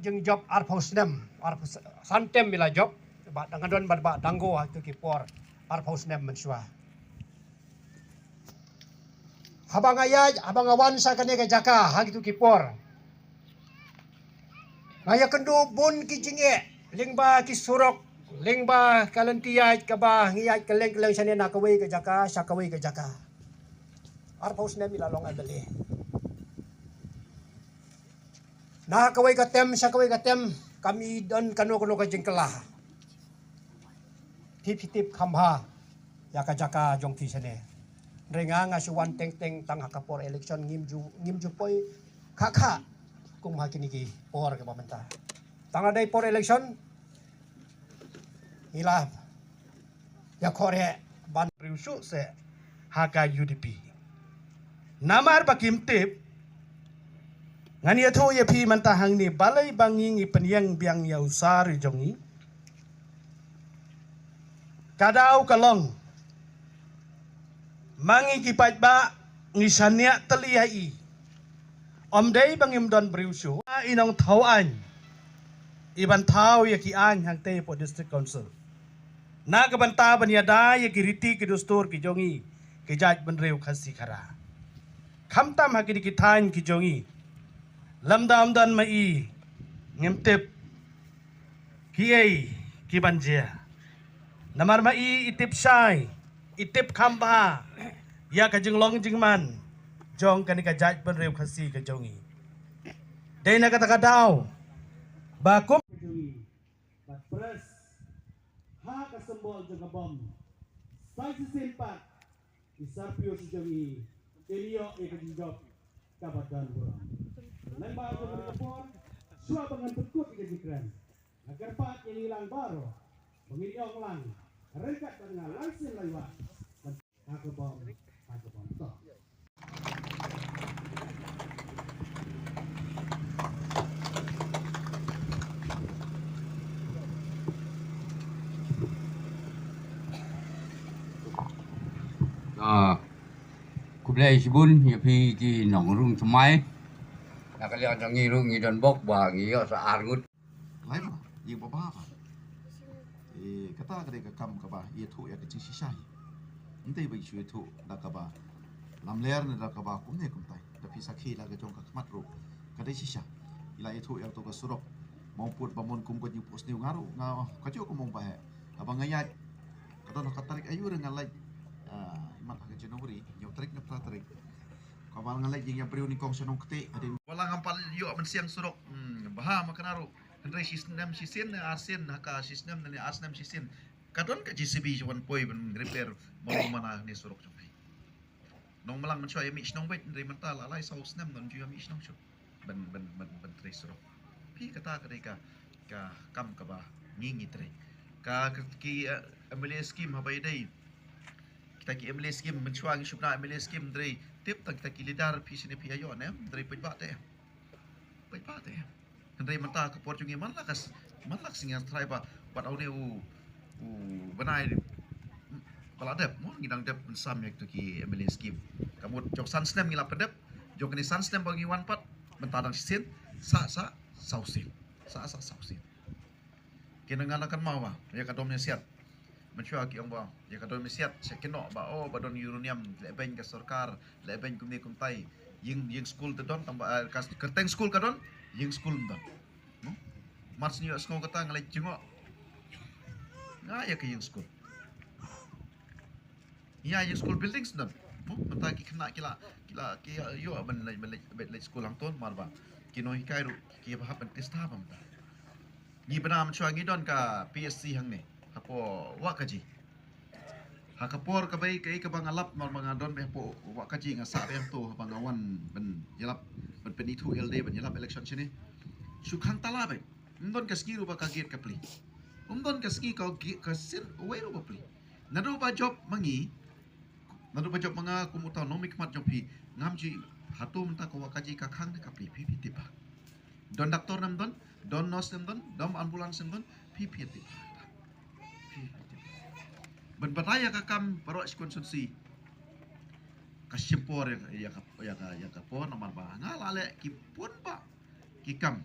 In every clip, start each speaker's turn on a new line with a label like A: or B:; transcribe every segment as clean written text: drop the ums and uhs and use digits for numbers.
A: Jeng job arpausnem santem bila job ba dangadon ba danggo tu kipor arpausnem mensua habang ayaj abang awan sa kane ka jaka hagi tu kipor ngaya kendu bun ki jinge lingba ki surok lingba kalentiyaj ka ba ngiyaj keleng sane nakawai ka jaka sakawai ka jaka arpausnem bila long adali nah kawai katem sakawai katem kami dan kano ka jengkelah tip khamha ya ka jaka jong thi sane renga nga suwan teng tang hakapor election ngimju poi kha kum hakini ki por ka pamenta tanga dai por election ila ya kore ban priusu se haka UDP namar bakim tip ngani atho ye phi manta hangni balai banging ipenyang biang ya usar jongi kadau kalong mangi kipat ba ngisanya teliyai omdei bangim don briusu inong thawan iban thau ye ki an hangte po district council na ka banta banyada ye ki riti ki dustur ki jongi ki jaj banreu khasi khara khamtam hakini ki than ki jongi lamdam dan mai ngimtip kiai kibanjia namar mai itip sai itip khamba ya ka jinglong jingman jong kani ka jaj ban rew khasi ka jongi dei na kata kadau bakum jongi bat pres ha ka sembol jong bom sai simpat isarpio si jongi elio e ka jinjop kabadan burang lembar jong kapor sua bangan berkut ke jikran agar pat yang hilang baru menginyong lang rekat dengan langsung lewat aku bom to
B: Kublai sibun ya pi ki nong rung semai nak kalian jangi rung ni dan bok ba ngi yo sa argut
C: lain lah yang apa kata kadai ka kam ka ba ye thu ya ka chi shisha inte bai shu thu da ka ba lam ler ne da ka ba kum ne kum tai da pi sakhi la ka jong ka khmat ro kadai shisha ila ye thu ya to ka surok maupun pamon kum ko ni pos ni ngaru nga ka chu ko mong ba abang ngaya ka to ka tarik ayu dengan lai mat ka Januari yo tarik na tarik ka bal ngalai jing yang priu ni kong sonong kete adin wala ngampal yo men siang surok baha makanaro Andrei sistem sistem na arsen haka sistem na arsnem sistem kadon ka GCB jawan poi ben repair mau mana ni surok jong nong malang men choy mi snong bet Andrei mental alai sau snem non ju mi snong shot ben tre surok pi kata ka kam ka ba ngingi tre ka ki MLA scheme habai dai kita ki MLA scheme men chuang shupna MLA scheme Andrei tip tak kita ki lidar pi sini pi ayo ne Andrei pejba te Andrei mata ke porjungi manlak singa traiba bat aude benai baladep mo ngidang dep sam yak tu ki MLA scheme kamu jok sansnem ngila pedep jok ni sansnem bagi wan pat mentadang sin sa sausin kena nganakan mawa ya kadom ne siat menchua ki ong ba ya kadom ne siat sekeno ba badon uranium leben ke sarkar leben kumni kumtai ying school te don tambah kerteng school kadon ying school ndon mars ni skong kata ngalai jingo ngaya ke ying school ya ying school buildings ndon mata ki kena kila yo ben le school ang ton marba kino hikai ru ki ba hapen testa bam ta ni benam chua ngi don ka PSC hang ne hapo wakaji hakapor ka bai kai ka bangalap mal mangadon be po wakaji ngasa be to bangawan ben yalap ben penitu LD ben yalap election sini sukhang tala be ndon ka ski ruba ka gate ka pli ndon ka ski ka sir away ruba pli nadu ba job mga kumuta nomik mat job pi ngamji hatum ta ko wakaji ka khang ka pli pi tipa don doktor nam don nurse nam dom ambulans nam pi tipa ben bataya ka kam paro konsumsi kasimpor ya ka por nomor ba ngala le ki pun pa ki kam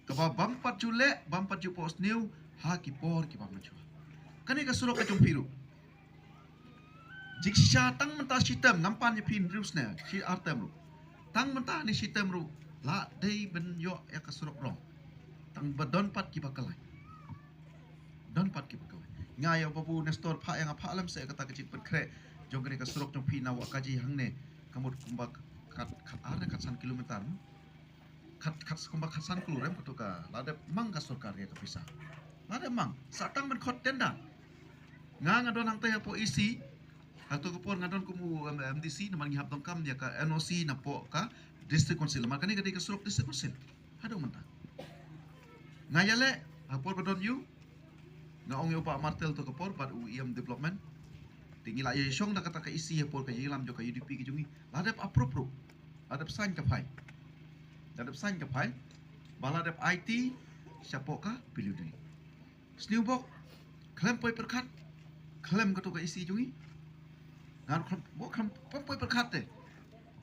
C: kaba bampat jule bampat ju pos new ha ki por ki ba machua kani ka surok ka jong piru jiksha tang menta sitem nampan ni pin rusne si artem ru tang menta ni sitem ru la dei ben yo ya ka surok rong tang badon pat ki bakalai don pat ki bakalai ngaya babu nestor pha yang apa alam se kata kecil perkre jong kani ka surok jong pina wa kaji hangne kamut kumbak kat arne kat san kilometer kat kumbak kat san kulurem kutuka lade mang ka surkar ya ka pisah lade mang satang ben khot tenda ngadon hang teh po isi atau kupor ngadon kumu MDC naman ngihap dong kam dia ka NOC na po ka district council makani kadi ka surok district council hado man ta ngayale apor badon yu ngaong yu pa martel to kapor pad UIM development tingila ye syong na kata ka isi apor ka yilam jo ka UDP ki jungi ladap approve ladap sign ka phai baladap IT siapo ka pilih dui snewbok klem poi perkat klem ka to ka isi jungi ngan bo kam poi perkat te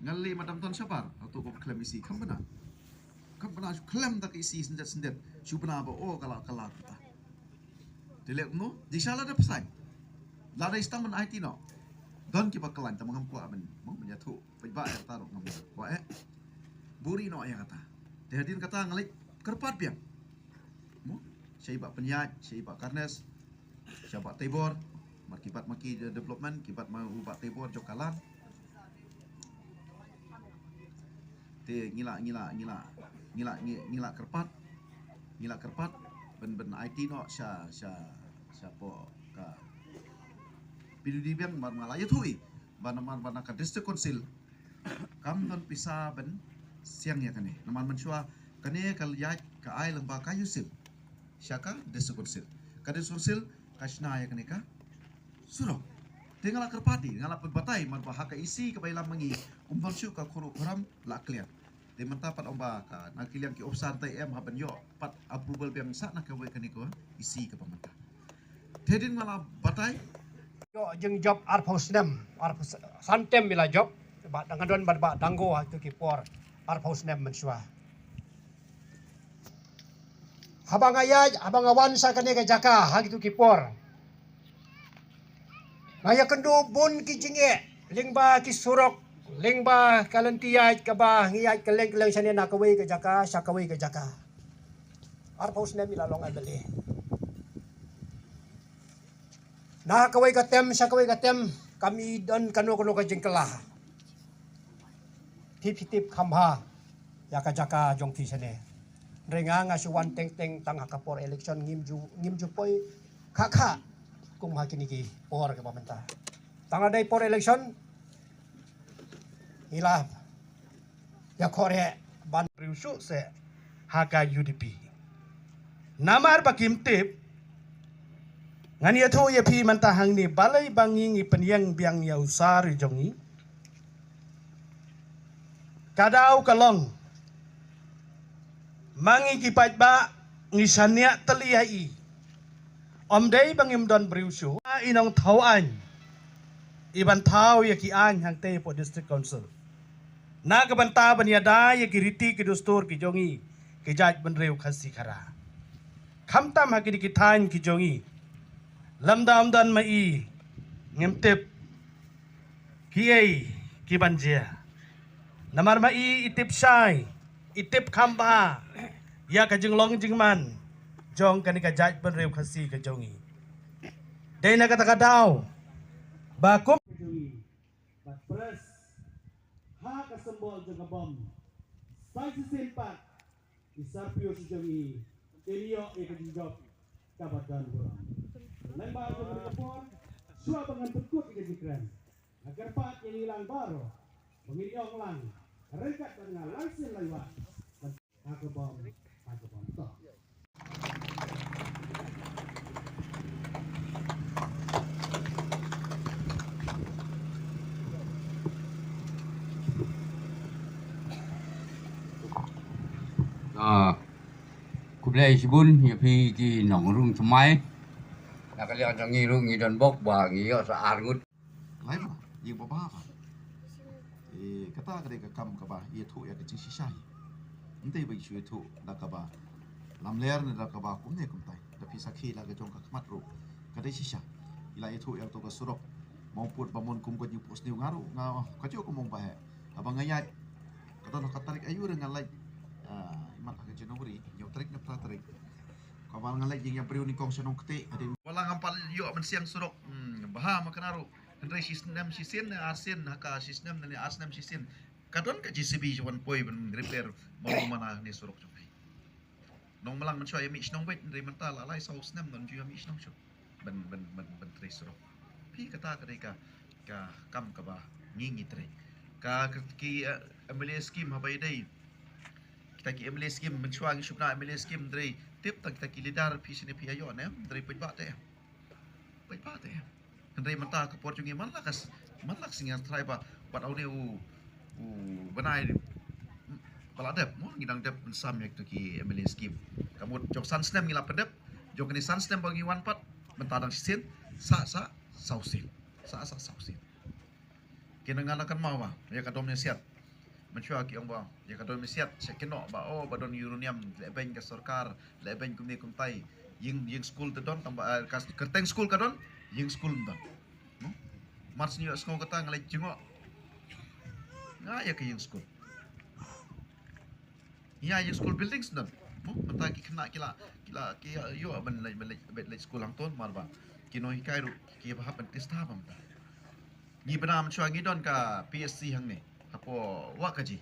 C: ngali madam ton sabar atau ko klem isi kam bana klem tak isi sendet subna ba o kala kita dilek no di sala da pesai lada istang men IT no don ki bakalan ta mangam ko aben mong menyatu ba ya tarok ngam wa buri no ya kata tehadin kata ngali kerpat biang mo syai ba penyat syai ba karnes syai ba tebor makibat maki development kibat mau ba tebor jokalan te ngila kerpat ben IT no sya po ka pilih biang mar malaya thui bana ka district council kam don pisa ben siang ya kane naman mensua kane kal ya ka ai lamba ka yusil syaka district council ka district council kasna ya kane ka suro tinggal kerpati ngala pagbatay mar bahaka isi ka bailam mangi umbal syu ka khuru kharam la clear di mentapat omba ka nakiliang ki opsan tay em haban yo pat approval biang sa na kawai kaniko isi ka pamanta tedin ngala batay
D: yo jeng job arphosnem santem bila job ba dangadon ba danggo ha tu kipor arphosnem mensua habang ayaj habang awan sa kane ka jaka ha tu kipor ngaya kendu bun ki jinge lingba ki surok lingba kalentiyaj ka ba ngiyaj keleng sane na kawai ka jaka sa kawai ka jaka arphosnem ilalong abeli nah kawai katem sa kawai katem kami don kano ka jengkelah tip khamha ya ka jaka jong ti sane renga nga suwan teng tang hakapor election ngimju poi kha kum hakini ki por ka pamenta tanga dai por election hilaf ya kore ban
A: Priusu se haka UDP namar bakim tip ngani atho ye phi mantahang ni balai banging i penyang biang ya usar jongi kadau kalong mangi kipat ba ngisanya teliyai omdei bangim don Priusu inong thawan iban thau ye ki an hang te po district council na kabanta banyada ye kiriti ki dustur ki jongi ki jaj benreu khasi khara khamtam hakini ki than ki jongi lamdam dan mai ngemtep kiai ki banja namar mai itip sai itip khamba ya ka jinglong jingman jong kani ka jaj benreu khasi ka jongi dei na kata kadau bakum but first ha ka sembol jaga bom sai simpat isarpio si jongi elio e ka jinjok kabadan bola lembar jaga kapor sua bangan tekuk ke jikran agar pat yang hilang baru mengiriong lang rekat dengan langsung lewat aku bom to
B: kublai sibun ya pi ki nong rung semai nakalian sangi rung idon bok ba ngi yo sa arngut
C: lai ba yi ba ba kata kade ka kam ka ba ye thu ya ka chi shi shai inte ba shu thu da ka ba lamler ni dak ba kum ne kum tai da pi sakhi la ga jong ka khmat ru ka dei shisha ila itu yang to ka surok maupun bamon kum ko nyupus ni ngaru nga ka jo ko mong ba he abang ngayat kata nak tarik ayu dengan lai imat ka jenori yo tarik na tarik ka bal ngalai jing yang priu ni kong senong kete ade wala ngampal yo men siang surok baha makanaru Henry sistem sistem na arsen haka sistem na ni arsenam sistem kadon ka GCB juan poi ben repair mau mana ni surok jomai nong malang men choy mi snong bet dari mental alai sau snam non ju mi snong shop ben tre surok pi kata ka kam ka ba ngingi tre ka ki MLA scheme habai dai kita ki MLA scheme mencuang shupna MLA scheme dari tip tak kita ki lidar pi sini pi ayo ne dari pejbat te Henry mata ke por jungi malak singa try ba bat au u banai paladep mo ngidang dep sam yak tu ki MLA scheme kamu jok san snem ngila pedep jok ni san snem bagi wan pat mentadang sin sa sausin kena ngalakan mawa ya kadom ne siat menchua ki ong ba ya kadom ne siat sekeno ba badon uranium leben ke sarkar leben kumni kumtai ying school te don tambah kerteng school kadon ying school don mars ni skong kata ngalai jingo ngaya ke ying school ya ying school buildings don mentah ki kena kila yo ben le school ang ton marba kino hikai ru ki ba hapen testa bam ta ni benam chua ngi don ka PSC hang ni hapo wa kaji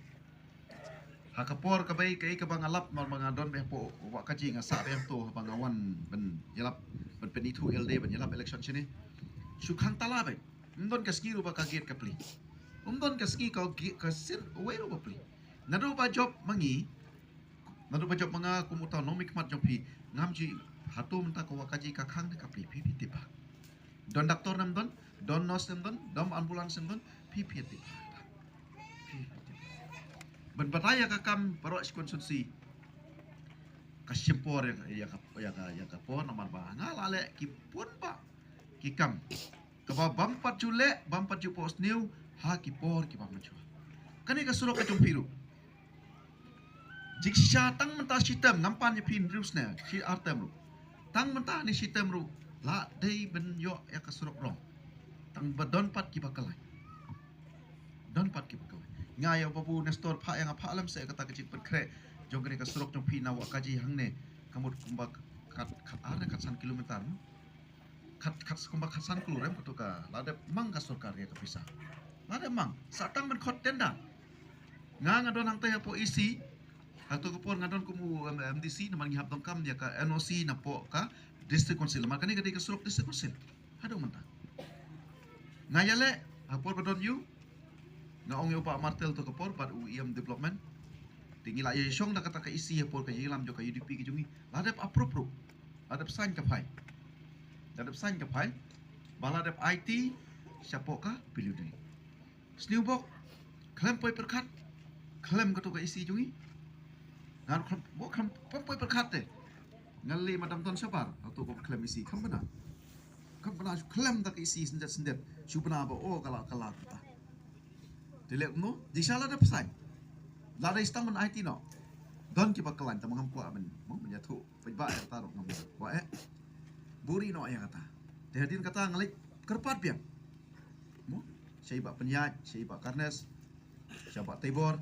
C: hakapor ka bai kai ka bang alap mar bang don be po wa kaji nga sa be to bang awan ben yalap ben penitu LD ben yalap election sini sukhang tala be ndon ka ski ru ba ka get ka pli don ka ski ka sir we ru ba pli nadu ba job mangi nadu ba job manga kumuta no mikmat job pi ngamji hatu menta ko wa kaji ka khang ka pli pi tiba don doktor nam don nurse nam don ambulans nam pi tiba ben bataya ka kam paro konsumsi ka simpor ya ka pon nomor ba ngalale ki pun ba ki kam ka ba bampat ju post new ha ki por ki ba machu kani ka surok ka tumpiru jiksha tang menta sistem ngampan ni pin rusna si artem ru tang menta ni sistem ru la dei ben yo ya ka surok rong tang badon pat ki bakalai don pat ki bakalai ngaya babu nestor pha yang apa alam se kata kecil perkre jogre ka surok jong pina wa kaji hangne kamut kumbak kat are kat san kilometer kat kumbak kat san kulurem kutu ka lade mang ka surkar ya ka pisah lade mang satang men khot tenda ngadon hang teh po isi atau kupor ngadon kumu MDC naman ngihap dong kam dia ka NOC na po ka district council makani ka di ka surok district council hado man ta ngayale hapor badon you ngaong yo pa martel to kapor pad UIM development tingi la yesong na kata ka isi hapor ka yilam jo ka UDP ki jungi ladap approve ladap sign ka phai baladap IT siapo ka pilih dui snewbok klem poi perkat klem ka to ka isi jungi ngan klem poi perkat te ngali madam ton sabar atau ko klem isi kam bana klem tak isi sendet subna ba kala ta dilek no di sala da pesai la da istang men IT no don ki bakalan ta mangam kwa men mo menyatu pejba ya taruh ngam kwa buri no ya kata tehadin kata ngalik kerpat piang mo syaiba penyat syaiba karnes syaiba tebor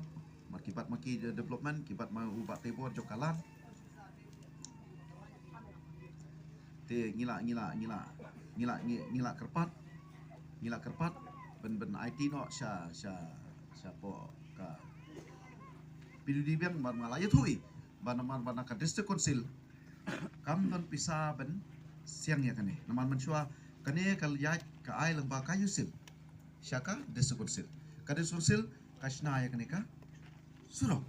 C: makibat maki development kibat ma ubat tebor jokalan te ngila kerpat ben IT no siapa ka pilu di biang bar malaya thui ban ka district council kam don pisa ben siang ya kane naman mensua kane kal ya ka ai lang ba kayu sil syaka district council kasna ya kane ka suro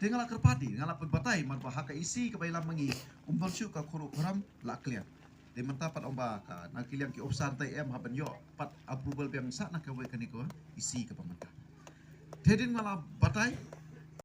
C: tinggal kerpati ngala batai mar ba ka isi ka bailam mangi umpon syu ka khuru kharam la clear de mentapat omba ka nakiliang ki opsan tai em haban yo pat approval biang sa na ka we kaniko isi ka pamata tedin mala batai